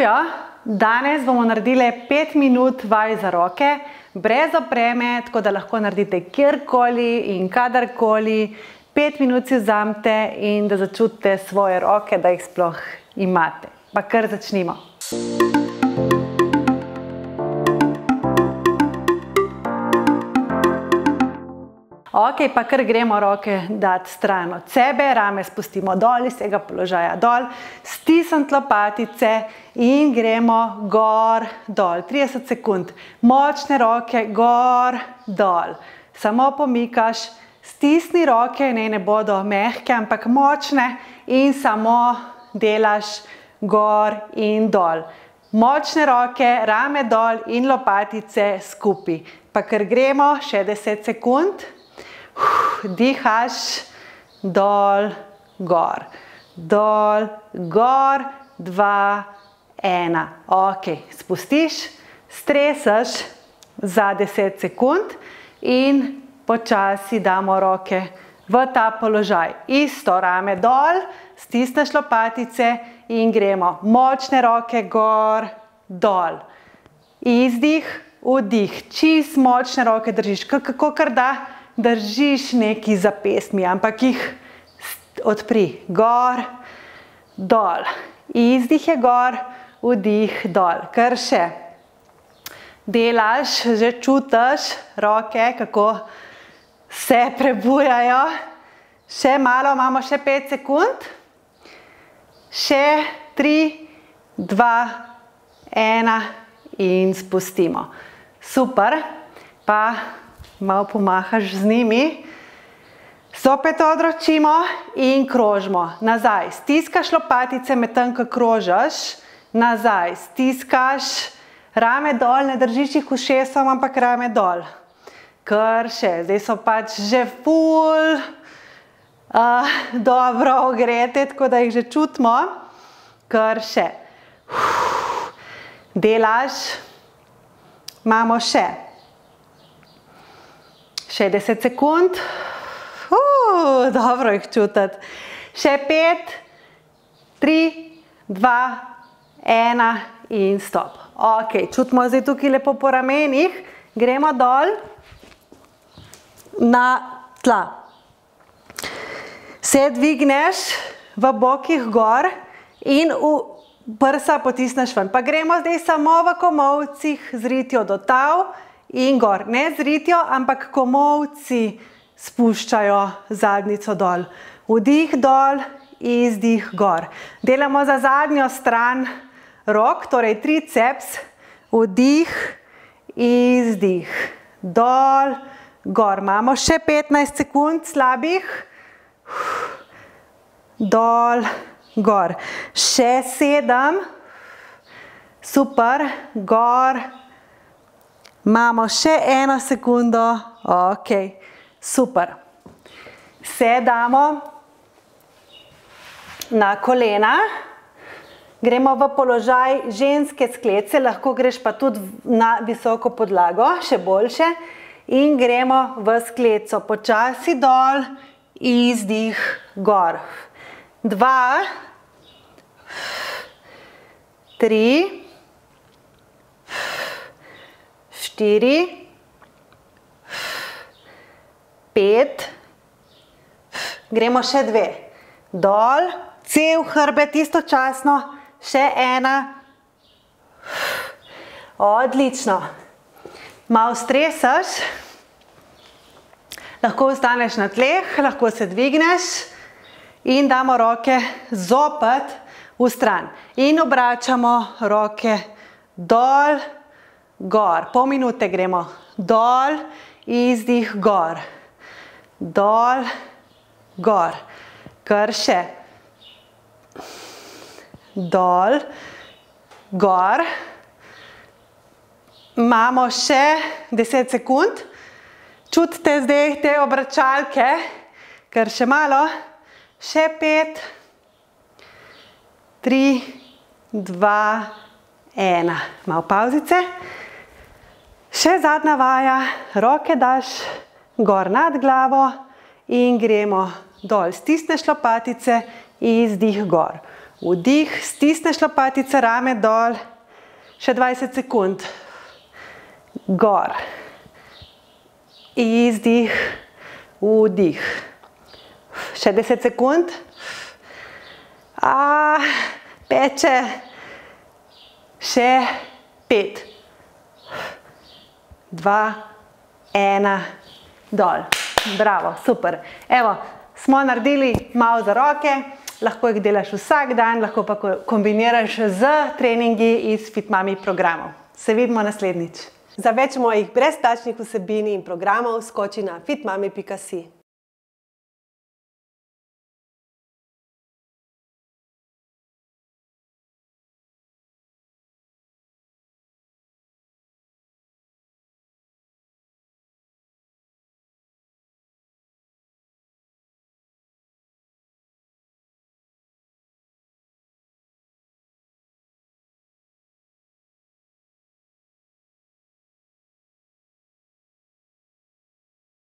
živijo, danes bomo naredili 5 minut vaj za roke, brez opreme, tako da lahko naredite kjerkoli in kadarkoli. 5 minut si vzamete in da začutite svoje roke, da jih sploh imate. Pa kar začnimo. Ok, pa kar gremo roke dati stran od sebe, rame spustimo dol iz tega položaja dol, stisniti lopatice in gremo gor, dol. 30 sekund. Močne roke, gor, dol. Samo pomikaš, stisni roke, ne bodo mehke, ampak močne in samo delaš gor in dol. Močne roke, rame dol in lopatice skupaj. Pa kar gremo, še 10 sekund. Dihaš, dol, gor, dol, gor, 2, 1. Ok, spustiš, stresaš za 10 sekund in počasi damo roke v ta položaj. Isto, rame dol, stisneš lopatice in gremo. Močne roke, gor, dol. Izdih, vdih, čist močne roke držiš, kako kar da. Držiš nekaj za pestmi, ampak jih odpri. Gor, dol. Izdih je gor, vdih, dol. Kar še delaš, že čutiš roke, kako se prebujajo. Še malo, imamo še 5 sekund. Še 3, 2, 1 in spustimo. Super. Pa malo pomahaš z njimi. Zopet odročimo in krožimo. Nazaj. Stiskaš lopatice medtem, ko krožaš. Nazaj. Stiskaš. Rame dol, ne držiš jih ušesom, ampak rame dol. Kar še. Zdaj so pač že ful dobro ogrete, tako da jih že čutimo. Kar še. Delaš. Imamo še. Še 10 sekund. Dobro jih čutiti. Še 5, 3, 2, 1 in stop. Ok, čutimo zdaj tukaj lepo po ramenih. Gremo dol na tla. Se dvigneš v bokih gor in prsa potisneš ven. Pa gremo zdaj samo v komolcih z ritjo do tav. In gor, ne z ritjo, ampak komolci spuščajo zadnjico dol. Vdih dol, izdih gor. Delamo za zadnjo stran rok, torej triceps. Vdih, izdih. Dol, gor. Imamo še 15 sekund slabih. Dol, gor. Še 7. Super, gor. Imamo še 1 sekundo. Ok, super. Se damo na kolena. Gremo v položaj ženske sklece, lahko greš pa tudi na visoko podlago, še boljše. In gremo v skleco. Počasi dol, izdih, gor. 2, 3, 4, 5, gremo še 2, dol, cel hrbet istočasno, še 1, odlično. Malo stresaš, lahko ostaneš na tleh, lahko se dvigneš in damo roke zopet v stran. In obračamo roke dol, gor. Pol minute gremo. Dol, izdih, gor. Dol, gor. Kar še. Dol, gor. Imamo še 10 sekund. Čutite zdaj te obračalke. Kar še malo. Še 5, 3, 2, 1. Malo pauzice. Še zadnja vaja, roke daš gor nad glavo in gremo dol. Stisneš lopatice, izdih gor. Vdih, stisneš lopatice, rame dol, še 20 sekund. Gor. Izdih, vdih. Še 10 sekund. Peče. Še 5, 2, 1, dol. Bravo, super. Evo, smo naredili malo za roke, lahko jih delaš vsak dan, lahko pa kombiniraš z treningi iz Fit Mami programov. Se vidimo naslednjič. Za več mojih brezplačnih vsebin in programov skoči na fitmami.si.